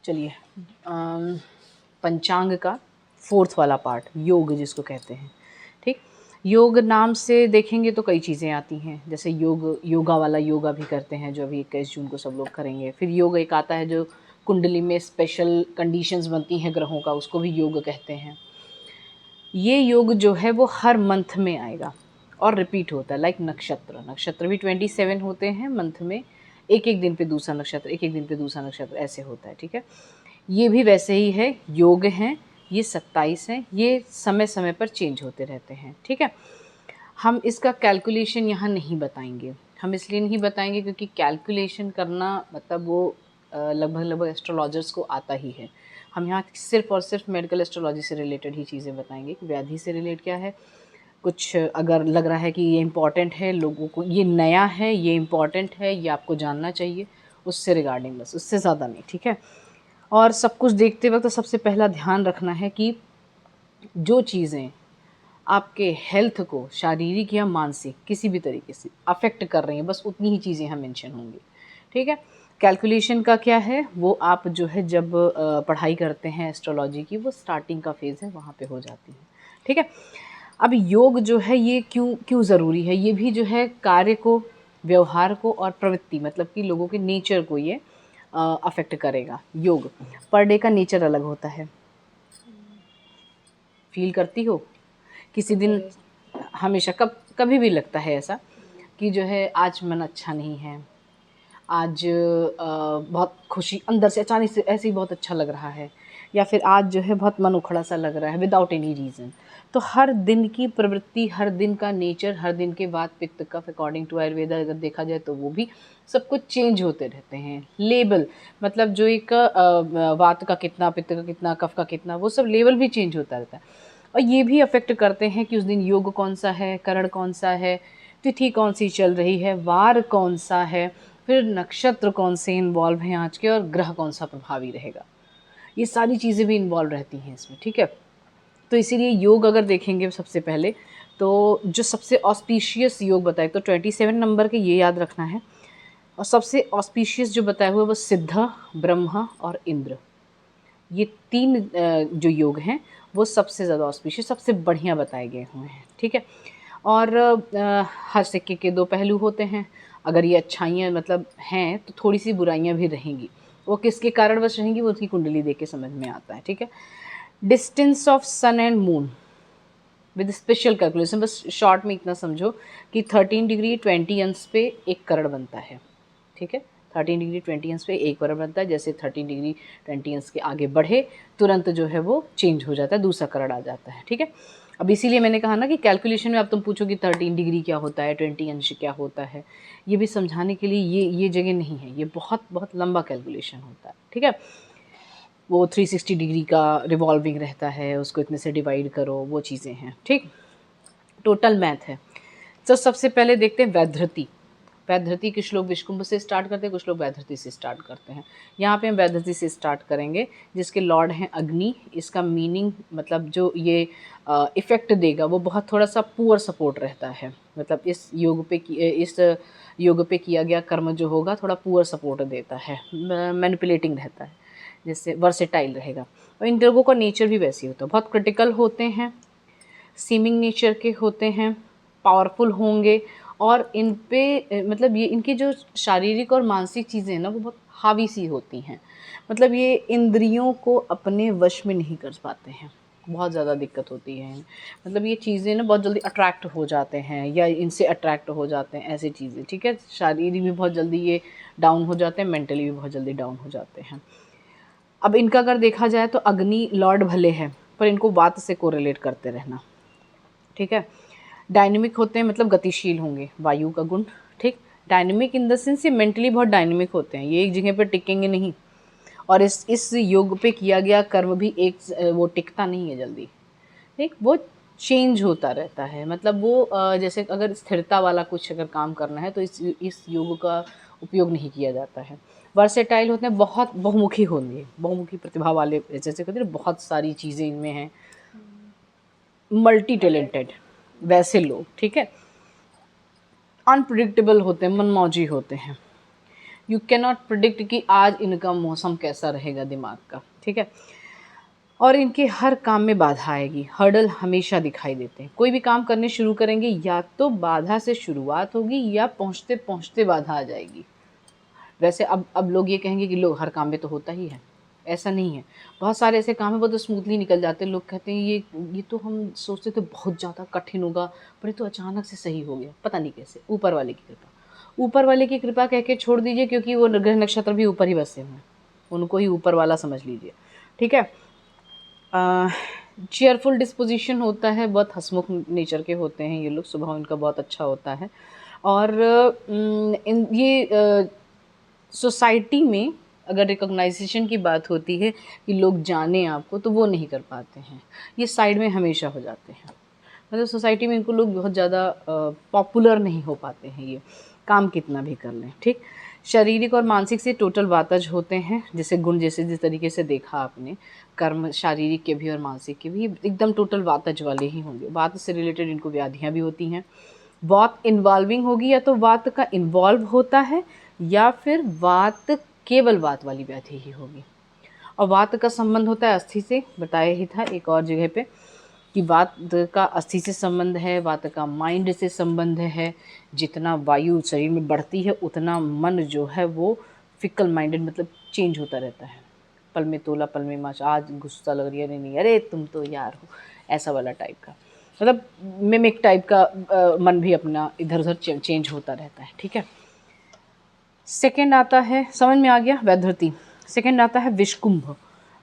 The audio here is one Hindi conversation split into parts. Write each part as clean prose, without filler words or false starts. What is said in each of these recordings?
चलिए पंचांग का फोर्थ वाला पार्ट, योग जिसको कहते हैं। ठीक, योग नाम से देखेंगे तो कई चीज़ें आती हैं, जैसे योगा वाला योगा भी करते हैं जो अभी 21 जून को सब लोग करेंगे। फिर योग एक आता है जो कुंडली में स्पेशल कंडीशंस बनती हैं ग्रहों का, उसको भी योग कहते हैं। ये योग जो है वो हर मंथ में आएगा और रिपीट होता है, लाइक नक्षत्र भी 27 होते हैं मंथ में, एक एक दिन पे दूसरा नक्षत्र, एक एक दिन पे दूसरा नक्षत्र, ऐसे होता है। ठीक है, ये भी वैसे ही है, योग हैं ये 27 हैं, ये समय समय पर चेंज होते रहते हैं। ठीक है, हम इसका कैलकुलेशन यहाँ नहीं बताएंगे, हम इसलिए नहीं बताएंगे क्योंकि कैलकुलेशन करना मतलब वो लगभग एस्ट्रोलॉजर्स को आता ही है। हम यहाँ सिर्फ और सिर्फ मेडिकल एस्ट्रोलॉजी से रिलेटेड ही चीज़ें बताएंगे कि व्याधि से रिलेट क्या है, कुछ अगर लग रहा है कि ये इम्पॉर्टेंट है लोगों को, ये नया है, ये इम्पॉर्टेंट है, ये आपको जानना चाहिए, उससे रिगार्डिंग बस, उससे ज़्यादा नहीं। ठीक है, और सब कुछ देखते वक्त सबसे पहला ध्यान रखना है कि जो चीज़ें आपके हेल्थ को शारीरिक या मानसिक किसी भी तरीके से अफेक्ट कर रही हैं, बस उतनी ही चीज़ें यहाँ मेंशन होंगी। ठीक है, कैलकुलेशन का क्या है, वो आप जो है जब पढ़ाई करते हैं एस्ट्रोलॉजी की, वो स्टार्टिंग का फेज़ है, वहाँ पे हो जाती है। ठीक है, अब योग जो है ये क्यों ज़रूरी है, ये भी जो है कार्य को, व्यवहार को और प्रवृत्ति, मतलब कि लोगों के नेचर को ये अफेक्ट करेगा। योग पर डे का नेचर अलग होता है, फील करती हो किसी दिन, हमेशा कभी भी लगता है ऐसा कि जो है आज मन अच्छा नहीं है, आज बहुत खुशी अंदर से अचानक से ऐसे ही बहुत अच्छा लग रहा है, या फिर आज जो है बहुत मन उखड़ा सा लग रहा है विदाउट एनी रीज़न। तो हर दिन की प्रवृत्ति, हर दिन का नेचर, हर दिन के वात पित्त कफ अकॉर्डिंग टू आयुर्वेदा अगर देखा जाए तो वो भी सब कुछ चेंज होते रहते हैं। लेबल मतलब जो एक वात का कितना, पित्त का कितना, कफ का कितना, वो सब लेवल भी चेंज होता रहता है। और ये भी अफेक्ट करते हैं कि उस दिन योग कौन सा है, करण कौन सा है, तिथि कौन सी चल रही है, वार कौन सा है, फिर नक्षत्र कौन से इन्वॉल्व हैं आज के, और ग्रह कौन सा प्रभावी रहेगा। ये सारी चीज़ें भी इन्वॉल्व रहती हैं इसमें। ठीक है, तो इसीलिए योग अगर देखेंगे सबसे पहले तो जो सबसे ऑस्पिशियस योग बताए तो 27 नंबर के, ये याद रखना है। और सबसे ऑस्पिशियस जो बताए हुए वो सिद्ध, ब्रह्मा और इंद्र, ये तीन जो योग हैं वो सबसे ज़्यादा ऑस्पिशियस, सबसे बढ़िया बताए गए हुए हैं। ठीक है, और हर सिक्के के दो पहलू होते हैं, अगर ये अच्छाइयाँ मतलब हैं तो थोड़ी सी बुराइयाँ भी रहेंगी, वो किसके कारणवश रहेंगी वो उसकी कुंडली देख के समझ में आता है। ठीक है, distance of sun and moon with special calculation, बस शॉर्ट में इतना समझो कि 13 डिग्री 20 अंश पे एक करण बनता है। ठीक है, 13 डिग्री 20 अंश पे एक करण बनता है, जैसे 13 डिग्री 20 अंश के आगे बढ़े तुरंत जो है वो चेंज हो जाता है, दूसरा करण आ जाता है। ठीक है, अब इसीलिए मैंने कहा ना कि कैलकुलेशन में अब तुम पूछो कि 13 डिग्री क्या होता है, 20 अंश क्या होता है, ये भी समझाने के लिए ये जगह नहीं है, ये बहुत बहुत लंबा कैलकुलेशन होता है। ठीक है, वो 360 डिग्री का रिवॉल्विंग रहता है, उसको इतने से डिवाइड करो, वो चीज़ें हैं। ठीक, टोटल मैथ है। तो सबसे पहले देखते हैं वैधृति। वैधृति कुछ लोग विष्कुंभ से स्टार्ट करते हैं, कुछ लोग वैधृति से स्टार्ट करते हैं। यहाँ पे हम वैधृति से स्टार्ट करेंगे, जिसके लॉर्ड हैं अग्नि। इसका मीनिंग मतलब जो ये इफ़ेक्ट देगा वो बहुत थोड़ा सा पुअर सपोर्ट रहता है, मतलब इस योग पे किया गया कर्म जो होगा थोड़ा पुअर सपोर्ट देता है, मैनिपुलेटिंग रहता है, जैसे वर्सेटाइल रहेगा। और इन लोगों का नेचर भी वैसे ही होता है, बहुत क्रिटिकल होते हैं, सीमिंग नेचर के होते हैं, पावरफुल होंगे, और इन पे मतलब ये इनकी जो शारीरिक और मानसिक चीज़ें हैं ना वो बहुत हावी सी होती हैं, मतलब ये इंद्रियों को अपने वश में नहीं कर पाते हैं, बहुत ज़्यादा दिक्कत होती है। मतलब ये चीज़ें ना बहुत जल्दी अट्रैक्ट हो जाते हैं या इनसे अट्रैक्ट हो जाते हैं, ऐसी चीज़ें। ठीक है, शारीरिक भी बहुत जल्दी ये डाउन हो जाते हैं, मेंटली भी बहुत जल्दी डाउन हो जाते हैं। अब इनका अगर देखा जाए तो अग्नि लॉर्ड भले हैं पर इनको वात से कोरिलेट करते रहना। ठीक है, डायनेमिक होते हैं मतलब गतिशील होंगे, वायु का गुण। ठीक, डायनेमिक इन द सेंस ये मेंटली बहुत डायनेमिक होते हैं, ये एक जगह पर टिकेंगे नहीं, और इस योग पे किया गया कर्म भी एक वो टिकता नहीं है जल्दी। ठीक, वो चेंज होता रहता है, मतलब वो जैसे अगर स्थिरता वाला कुछ अगर काम करना है तो इस योग का उपयोग नहीं किया जाता है। वर्सेटाइल होते हैं, बहुत बहुमुखी होंगे, बहुमुखी प्रतिभा वाले, जैसे कहते हैं बहुत सारी चीज़ें इनमें हैं, मल्टी टैलेंटेड वैसे लोग। ठीक है, अनप्रिडिक्टेबल होते हैं, मनमौजी होते हैं। यू कैन नॉट प्रिडिक्ट कि आज इनका मौसम कैसा रहेगा दिमाग का, ठीक है। और इनके हर काम में बाधा आएगी, हर्डल हमेशा दिखाई देते हैं। कोई भी काम करने शुरू करेंगे या तो बाधा से शुरुआत होगी या पहुँचते पहुँचते बाधा आ जाएगी। वैसे अब लोग ये कहेंगे कि लो हर काम में तो होता ही है, ऐसा नहीं है। बहुत सारे ऐसे काम है बहुत स्मूथली निकल जाते हैं, लोग कहते हैं ये तो हम सोचते थे बहुत ज़्यादा कठिन होगा, पर ये तो अचानक से सही हो गया, पता नहीं कैसे, ऊपर वाले की कृपा। ऊपर वाले की कृपा कह के छोड़ दीजिए, क्योंकि वो ग्रह नक्षत्र भी ऊपर ही बसे हुए हैं, उनको ही ऊपर वाला समझ लीजिए, ठीक है। चेयरफुल डिस्पोजिशन होता है, बहुत हंसमुख नेचर के होते हैं ये लोग, स्वभाव इनका बहुत अच्छा होता है। और ये सोसाइटी में अगर रिकॉग्नाइजेशन की बात होती है कि लोग जाने आपको, तो वो नहीं कर पाते हैं, ये साइड में हमेशा हो जाते हैं। मतलब सोसाइटी में इनको लोग बहुत ज़्यादा पॉपुलर नहीं हो पाते हैं, ये काम कितना भी कर लें, ठीक। शारीरिक और मानसिक से टोटल वातज होते हैं, जैसे गुण, जैसे जिस तरीके से देखा आपने, कर्म शारीरिक के भी और मानसिक के भी एकदम टोटल वातज वाले ही होंगे। वात से रिलेटेड इनको व्याधियाँ भी होती हैं। वात इन्वॉल्विंग होगी, या तो वात का इन्वॉल्व होता है या फिर वात केवल वात वाली व्याधि ही होगी। और वात का संबंध होता है अस्थि से, बताया ही था एक और जगह पे कि वात का अस्थि से संबंध है, वात का माइंड से संबंध है। जितना वायु शरीर में बढ़ती है उतना मन जो है वो फिकल माइंडेड, मतलब चेंज होता रहता है। पल में तोला पल में माच, आज गुस्सा लग रही है, नहीं अरे तुम तो यार हो, ऐसा वाला टाइप का, मतलब मिमिक टाइप का मन भी अपना इधर उधर चेंज होता रहता है, ठीक है। सेकंड आता है, समझ में आ गया, वैधृति। सेकंड आता है विषकुंभ।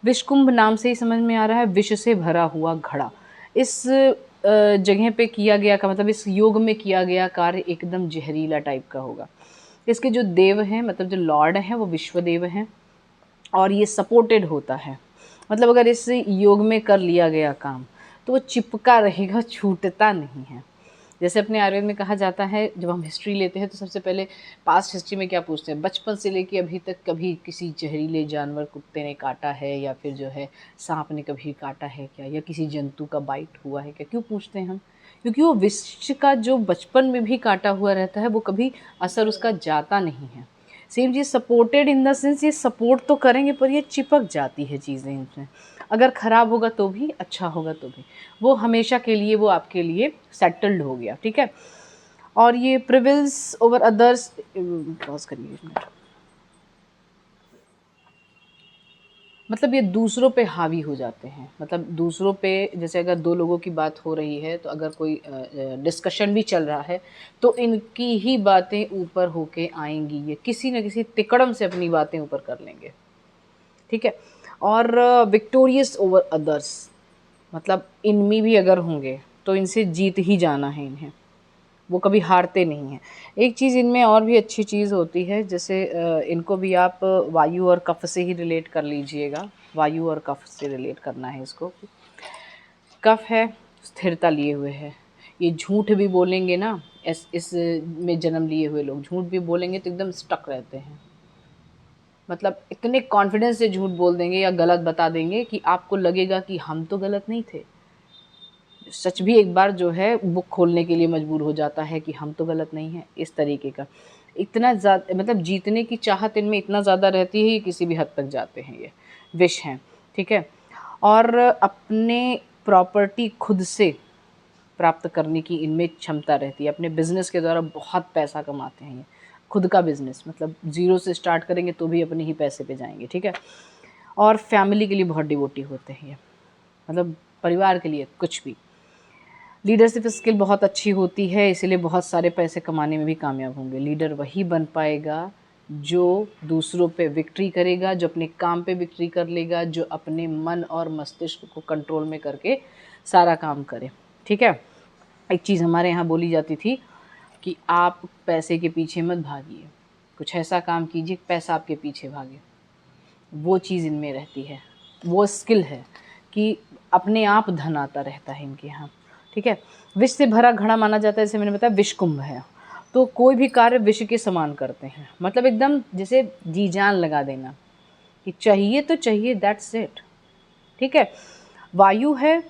विषकुंभ नाम से ही समझ में आ रहा है विष से भरा हुआ घड़ा। इस जगह पे किया गया का मतलब इस योग में किया गया कार्य एकदम जहरीला टाइप का होगा। इसके जो देव हैं, मतलब जो लॉर्ड हैं, वो विश्वदेव हैं और ये सपोर्टेड होता है। मतलब अगर इस योग में कर लिया गया काम तो वो चिपका रहेगा, छूटता नहीं है। जैसे अपने आयुर्वेद में कहा जाता है, जब हम हिस्ट्री लेते हैं तो सबसे पहले पास्ट हिस्ट्री में क्या पूछते हैं, बचपन से लेके अभी तक कभी किसी जहरीले जानवर, कुत्ते ने काटा है या फिर जो है सांप ने कभी काटा है क्या, या किसी जंतु का बाइट हुआ है क्या। क्यों पूछते हैं हम? क्योंकि वो विष का जो बचपन में भी काटा हुआ रहता है वो कभी असर उसका जाता नहीं है। Same cheese supported in the sense, ये सपोर्ट तो करेंगे पर ये चिपक जाती है चीज़ें इनमें। अगर ख़राब होगा तो भी, अच्छा होगा तो भी, वो हमेशा के लिए वो आपके लिए सेटल्ड हो गया, ठीक है। और ये प्रिविल्स ओवर अदर्स, पॉज करिए एक मिनट, मतलब ये दूसरों पे हावी हो जाते हैं। मतलब दूसरों पे, जैसे अगर दो लोगों की बात हो रही है तो अगर कोई डिस्कशन भी चल रहा है तो इनकी ही बातें ऊपर होके आएंगी, ये किसी न किसी तिकड़म से अपनी बातें ऊपर कर लेंगे, ठीक है। और विक्टोरियस ओवर अदर्स, मतलब इनमें भी अगर होंगे तो इनसे जीत ही जाना है इन्हें, वो कभी हारते नहीं हैं। एक चीज़ इनमें और भी अच्छी चीज़ होती है, जैसे इनको भी आप वायु और कफ से ही रिलेट कर लीजिएगा, वायु और कफ से रिलेट करना है इसको। कफ है, स्थिरता लिए हुए है, ये झूठ भी बोलेंगे ना, इस में जन्म लिए हुए लोग झूठ भी बोलेंगे तो एकदम स्टक रहते हैं। मतलब इतने कॉन्फिडेंस से झूठ बोल देंगे या गलत बता देंगे कि आपको लगेगा कि हम तो गलत नहीं थे। सच भी एक बार जो है बुक खोलने के लिए मजबूर हो जाता है कि हम तो गलत नहीं हैं, इस तरीके का। इतना ज़्यादा मतलब जीतने की चाहत इनमें इतना ज़्यादा रहती है, ये किसी भी हद तक जाते हैं, ये विश हैं, ठीक है। और अपने प्रॉपर्टी खुद से प्राप्त करने की इनमें क्षमता रहती है। अपने बिजनेस के द्वारा बहुत पैसा कमाते हैं ये, खुद का बिजनेस, मतलब ज़ीरो से स्टार्ट करेंगे तो भी अपने ही पैसे पे जाएंगे, ठीक है। और फैमिली के लिए बहुत डिवोटी होते हैं ये, मतलब परिवार के लिए कुछ भी। लीडरशिप स्किल बहुत अच्छी होती है, इसीलिए बहुत सारे पैसे कमाने में भी कामयाब होंगे। लीडर वही बन पाएगा जो दूसरों पे विक्ट्री करेगा, जो अपने काम पे विक्ट्री कर लेगा, जो अपने मन और मस्तिष्क को कंट्रोल में करके सारा काम करे, ठीक है। एक चीज़ हमारे यहाँ बोली जाती थी कि आप पैसे के पीछे मत भागिए, कुछ ऐसा काम कीजिए पैसा आपके पीछे भागे। वो चीज़ इनमें रहती है, वो स्किल है कि अपने आप धन आता रहता है इनके यहाँ, ठीक है। विष से भरा घड़ा माना जाता है, जैसे मैंने बताया विष कुंभ है, तो कोई भी कार्य विष के समान करते हैं। मतलब एकदम जैसे जी जान लगा देना कि चाहिए तो चाहिए, दैट्स इट, ठीक है। वायु है,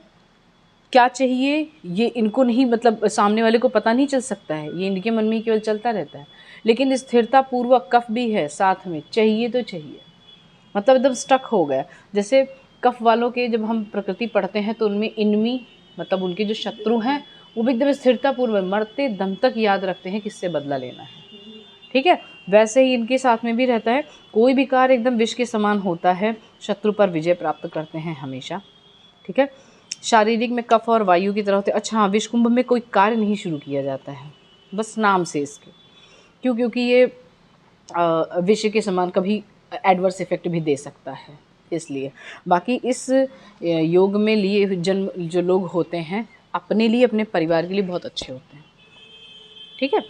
क्या चाहिए ये इनको नहीं, मतलब सामने वाले को पता नहीं चल सकता है, ये इनके मन में केवल चलता रहता है। लेकिन स्थिरता पूर्वक कफ भी है साथ में, चाहिए तो चाहिए, मतलब एकदम स्टक हो गया। जैसे कफ वालों के जब हम प्रकृति पढ़ते हैं तो उनमें इनमी मतलब उनके जो शत्रु हैं वो भी एकदम स्थिरता पूर्वक मरते दम तक याद रखते हैं किससे बदला लेना है, ठीक है। वैसे ही इनके साथ में भी रहता है, कोई भी कार्य एकदम विष के समान होता है, शत्रु पर विजय प्राप्त करते हैं हमेशा, ठीक है। शारीरिक में कफ और वायु की तरह होते हैं। अच्छा हाँ, विष कुंभ में कोई कार्य नहीं शुरू किया जाता है, बस नाम से इसके, क्यों? क्योंकि ये विष के समान कभी एडवर्स इफेक्ट भी दे सकता है, इसलिए। बाकी इस योग में लिए जन्म जो लोग होते हैं अपने लिए अपने परिवार के लिए बहुत अच्छे होते हैं, ठीक है।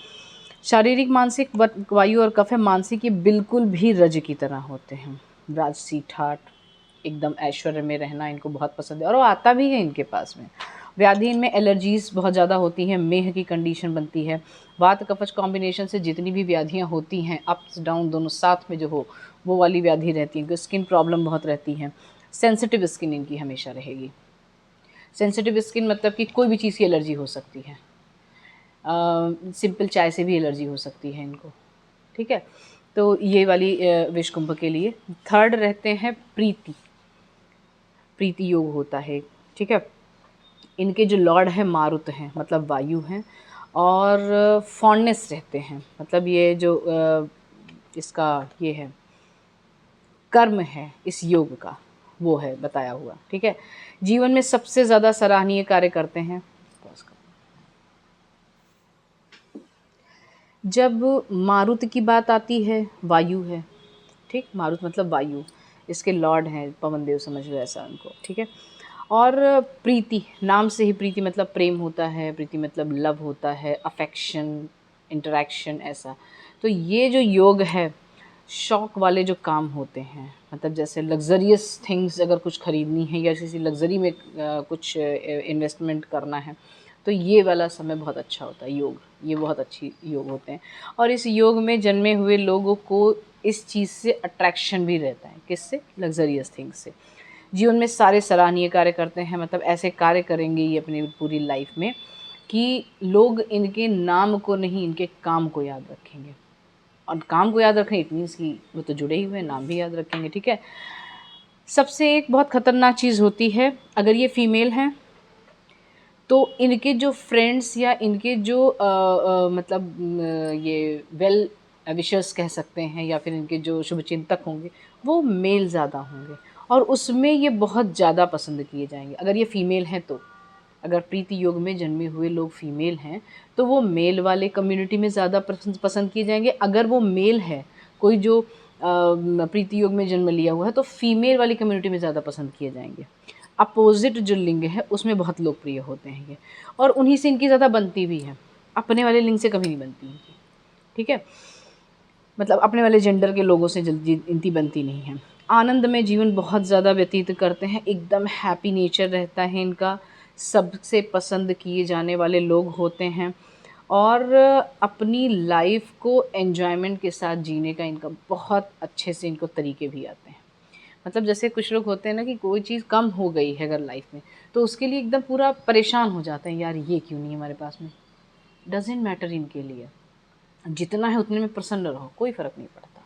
शारीरिक मानसिक वायु और कफ है, मानसिक ये बिल्कुल भी रज की तरह होते हैं, राजसी ठाठ, एकदम ऐश्वर्य में रहना इनको बहुत पसंद है और वो आता भी है इनके पास में। व्याधि इनमें एलर्जीज बहुत ज़्यादा होती हैं, मेह की कंडीशन बनती है। वात कफज कॉम्बिनेशन से जितनी भी व्याधियाँ होती हैं अप्स डाउन दोनों साथ में जो हो वो वाली व्याधि रहती है। स्किन प्रॉब्लम बहुत रहती है, सेंसिटिव स्किन इनकी हमेशा रहेगी। सेंसिटिव स्किन मतलब कि कोई भी चीज़ की एलर्जी हो सकती है, सिंपल चाय से भी एलर्जी हो सकती है इनको, ठीक है। तो ये वाली विष कुंभ के लिए। थर्ड रहते हैं प्रीति, प्रीति योग होता है, ठीक है। इनके जो लॉर्ड है मारुत हैं, मतलब वायु हैं, और फॉन्डनेस रहते हैं, मतलब ये जो इसका ये है कर्म है इस योग का, वो है बताया हुआ, ठीक है। जीवन में सबसे ज़्यादा सराहनीय कार्य करते हैं। जब मारुत की बात आती है, वायु है, ठीक, मारुत मतलब वायु, इसके लॉर्ड हैं पवन देव, समझ लो ऐसा उनको, ठीक है। और प्रीति, नाम से ही प्रीति मतलब प्रेम होता है, प्रीति मतलब लव होता है, अफेक्शन, इंटरेक्शन, ऐसा। तो ये जो योग है, शौक वाले जो काम होते हैं, मतलब जैसे लग्जरियस थिंग्स अगर कुछ खरीदनी है या किसी लग्जरी में कुछ इन्वेस्टमेंट करना है, तो ये वाला समय बहुत अच्छा होता है योग, ये बहुत अच्छी योग होते हैं। और इस योग में जन्मे हुए लोगों को इस चीज़ से अट्रैक्शन भी रहता है, किससे? लग्जरियस थिंग्स से। जीवन में सारे सराहनीय कार्य करते हैं, मतलब ऐसे कार्य करेंगे ये अपनी पूरी लाइफ में कि लोग इनके नाम को नहीं, इनके काम को याद रखेंगे। और काम को याद रखें इट मीन्स कि वो तो जुड़े ही हुए, नाम भी याद रखेंगे, ठीक है। सबसे एक बहुत ख़तरनाक चीज़ होती है, अगर ये फीमेल हैं तो इनके जो फ्रेंड्स या इनके जो मतलब ये वेल विशर्स कह सकते हैं, या फिर इनके जो शुभचिंतक होंगे वो मेल ज़्यादा होंगे, और उसमें ये बहुत ज़्यादा पसंद किए जाएंगे अगर ये फ़ीमेल हैं तो। अगर प्रीति योग में जन्मे हुए लोग फीमेल हैं तो वो मेल वाले कम्युनिटी में ज़्यादा पसंद किए जाएंगे। अगर वो मेल है, कोई जो प्रीति योग में जन्म लिया हुआ है, तो फीमेल वाली कम्युनिटी में ज़्यादा पसंद किए जाएंगे। अपोजिट जो लिंग है उसमें बहुत लोकप्रिय होते हैं ये, और उन्हीं से इनकी ज़्यादा बनती भी है, अपने वाले लिंग से कभी नहीं बनती इनकी, ठीक है। मतलब अपने वाले जेंडर के लोगों से जल्दी इनकी बनती नहीं है। आनंद में जीवन बहुत ज़्यादा व्यतीत करते हैं, एकदम हैप्पी नेचर रहता है इनका, सबसे पसंद किए जाने वाले लोग होते हैं, और अपनी लाइफ को एन्जॉयमेंट के साथ जीने का इनका बहुत अच्छे से इनको तरीके भी आते हैं। मतलब जैसे कुछ लोग होते हैं ना कि कोई चीज़ कम हो गई है अगर लाइफ में, तो उसके लिए एकदम पूरा परेशान हो जाते हैं, यार ये क्यों नहीं है हमारे पास में। डजेंट मैटर इनके लिए, जितना है उतने में प्रसन्न रहो, कोई फ़र्क नहीं पड़ता।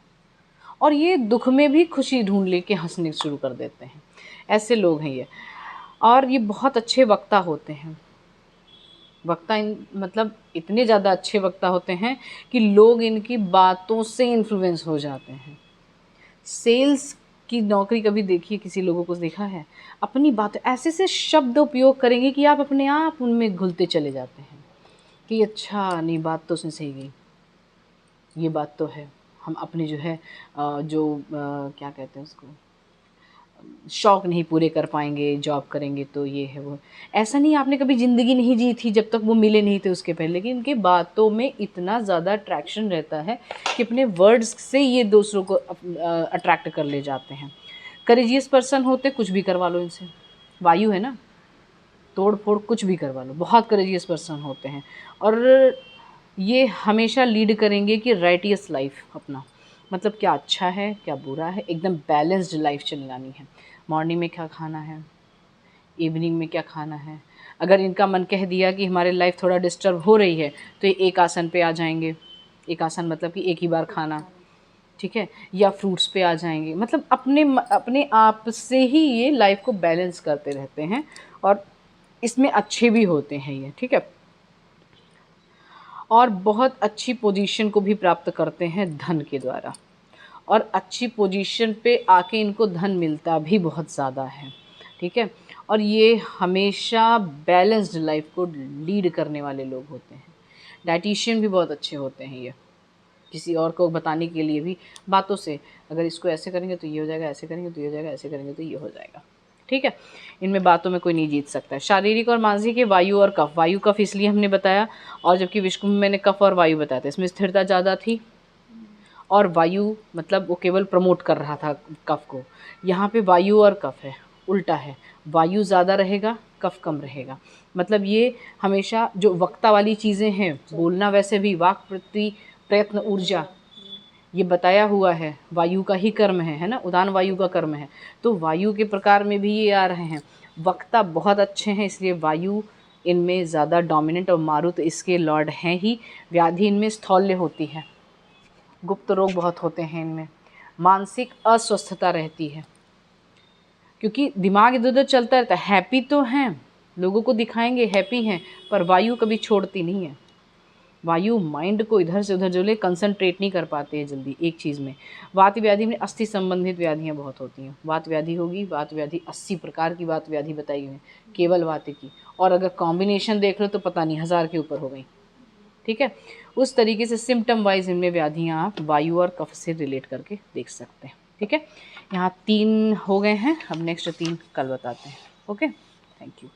और ये दुख में भी खुशी ढूंढ लेके हंसने शुरू कर देते हैं, ऐसे लोग हैं ये। और ये बहुत अच्छे वक्ता होते हैं, वक्ता मतलब इतने ज़्यादा अच्छे वक्ता होते हैं कि लोग इनकी बातों से इन्फ्लुएंस हो जाते हैं। सेल्स की नौकरी कभी देखिए, किसी लोगों को देखा है, अपनी बात ऐसे से शब्द उपयोग करेंगे कि आप अपने आप उनमें घुलते चले जाते हैं कि अच्छा नहीं, बात तो उसने सही गई, ये बात तो है। हम अपने जो है क्या कहते हैं उसको, शौक़ नहीं पूरे कर पाएंगे, जॉब करेंगे तो ये है वो। ऐसा नहीं आपने कभी ज़िंदगी नहीं जी थी जब तक वो मिले नहीं थे उसके पहले, लेकिन इनके बातों में इतना ज़्यादा अट्रैक्शन रहता है कि अपने वर्ड्स से ये दूसरों को अट्रैक्ट कर ले जाते हैं। करेजियस पर्सन होते, कुछ भी करवा लो इनसे, वायु है ना, तोड़ फोड़ कुछ भी करवा लो, बहुत करेजियस पर्सन होते हैं। और ये हमेशा लीड करेंगे कि राइटियस लाइफ अपना, मतलब क्या अच्छा है क्या बुरा है, एकदम बैलेंस्ड लाइफ चलानी है। मॉर्निंग में क्या खाना है, इवनिंग में क्या खाना है। अगर इनका मन कह दिया कि हमारे लाइफ थोड़ा डिस्टर्ब हो रही है तो ये एक आसन पे आ जाएंगे, एक आसन मतलब कि एक ही बार खाना, ठीक है, या फ्रूट्स पे आ जाएंगे, मतलब अपने आप से ही ये लाइफ को बैलेंस करते रहते हैं और इसमें अच्छे भी होते हैं ये, ठीक है। और बहुत अच्छी पोजीशन को भी प्राप्त करते हैं धन के द्वारा, और अच्छी पोजीशन पे आके इनको धन मिलता भी बहुत ज़्यादा है, ठीक है। और ये हमेशा बैलेंस्ड लाइफ को लीड करने वाले लोग होते हैं। डाइटिशियन भी बहुत अच्छे होते हैं ये, किसी और को बताने के लिए भी बातों से, अगर इसको ऐसे करेंगे तो ये हो जाएगा, ऐसे करेंगे तो ये हो जाएगा, ऐसे करेंगे तो ये हो जाएगा, ठीक है। इनमें बातों में कोई नहीं जीत सकता है। शारीरिक और मानसिक है वायु और कफ। वायु कफ इसलिए हमने बताया, और जबकि विश्व में मैंने कफ और वायु बताया था, इसमें स्थिरता ज़्यादा थी और वायु मतलब वो केवल प्रमोट कर रहा था कफ को। यहाँ पे वायु और कफ है, उल्टा है, वायु ज़्यादा रहेगा, कफ कम रहेगा। मतलब ये हमेशा जो वक्ता वाली चीज़ें हैं, बोलना वैसे भी वाक प्रति प्रयत्न ऊर्जा, ये बताया हुआ है, वायु का ही कर्म है ना, उदान वायु का कर्म है। तो वायु के प्रकार में भी ये आ रहे हैं। वक्ता बहुत अच्छे हैं, इसलिए वायु इनमें ज़्यादा डोमिनेंट, और मारुत इसके लॉर्ड हैं ही। व्याधि इनमें स्थौल्य होती है, गुप्त रोग बहुत होते हैं इनमें। मानसिक अस्वस्थता रहती है, क्योंकि दिमाग इधर उधर चलता रहता है। हैप्पी तो हैं, लोगों को दिखाएंगे हैप्पी हैं, पर वायु कभी छोड़ती नहीं है। वायु माइंड को इधर से उधर जो ले कंसंट्रेट नहीं कर पाते हैं जल्दी एक चीज़ में। वात व्याधि में अस्थि संबंधित व्याधियाँ बहुत होती हैं। वात व्याधि होगी, वात व्याधि 80 प्रकार की वात व्याधि बताई हुई है केवल वात की, और अगर कॉम्बिनेशन देख लो तो पता नहीं 1000 के ऊपर हो गई, ठीक है। उस तरीके से सिम्टम वाइज इनमें व्याधियाँ आप वायु और कफ से रिलेट करके देख सकते हैं, ठीक है। यहाँ 3 हो गए हैं, अब नेक्स्ट 3 कल बताते हैं। Okay, thank you.